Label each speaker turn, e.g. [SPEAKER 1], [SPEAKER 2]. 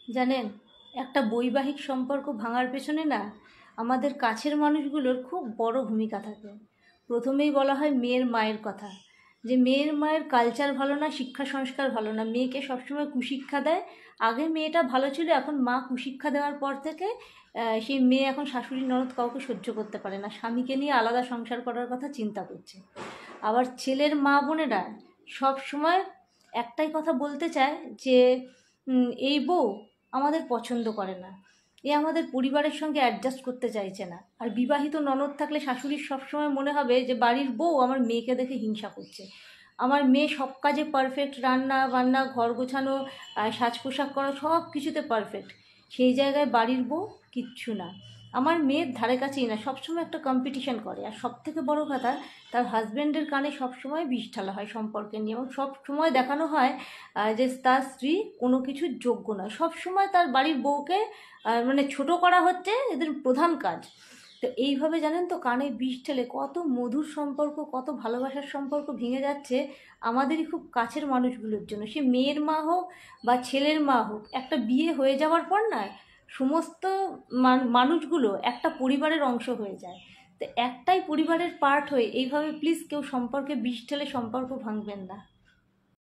[SPEAKER 1] জানেন, একটা বৈবাহিক সম্পর্ক ভাঙার পেছনে না আমাদের কাছের মানুষগুলোর খুব বড় ভূমিকা থাকে। প্রথমেই বলা হয় মেয়ের মায়ের কথা, যে মেয়ের মায়ের কালচার ভালো না, শিক্ষা সংস্কার ভালো না, মেয়েকে সবসময় কুশিক্ষা দেয়। আগে মেয়েটা ভালো ছিল, এখন মা কুশিক্ষা দেওয়ার পর থেকে সেই মেয়ে এখন শাশুড়ি ননদ কাউকে সহ্য করতে পারে না, স্বামীকে নিয়ে আলাদা সংসার করার কথা চিন্তা করছে। আবার ছেলের মা বোনেরা সব সময় একটাই কথা বলতে চায় যে এই বউ আমাদের পছন্দ করে না, এ আমাদের পরিবারের সঙ্গে অ্যাডজাস্ট করতে চাইছে না। আর বিবাহিত ননদ থাকলে শাশুড়ির সবসময় মনে হবে যে বাড়ির বউ আমার মেয়েকে দেখে হিংসা করছে, আমার মেয়ে সব কাজে পারফেক্ট, রান্না বান্না, ঘর গোছানো, সাজ পোশাক করা, সব কিছুতে পারফেক্ট। সেই জায়গায় বাড়ির বউ কিচ্ছু না, আমার মেয়ের ধারে কাছেই না, সবসময় একটা কম্পিটিশন করে। আর সব থেকে বড়ো কথা, তার হাজব্যান্ডের কানে সবসময় বিষ ঢালা হয় সম্পর্কে নিয়ে, এবং সব সময় দেখানো হয় যে তার স্ত্রী কোনো কিছুর যোগ্য নয়। সব সময় তার বাড়ির বউকে মানে ছোট করা হচ্ছে এদের প্রধান কাজ। তো এইভাবে জানেন তো, কানে বিষ ঠেলে কত মধুর সম্পর্ক, কত ভালোবাসার সম্পর্ক ভেঙে যাচ্ছে আমাদেরই খুব কাছের মানুষগুলোর জন্য। সে মেয়ের মা হোক বা ছেলের মা হোক, একটা বিয়ে হয়ে যাওয়ার পর না সমস্ত মানুষগুলো একটা পরিবারের অংশ হয়ে যায়। তো একটাই পরিবারের পার্ট হয়ে এইভাবে প্লিজ কেউ সম্পর্কে বিষ ঠেলে সম্পর্ক ভাঙবেন না।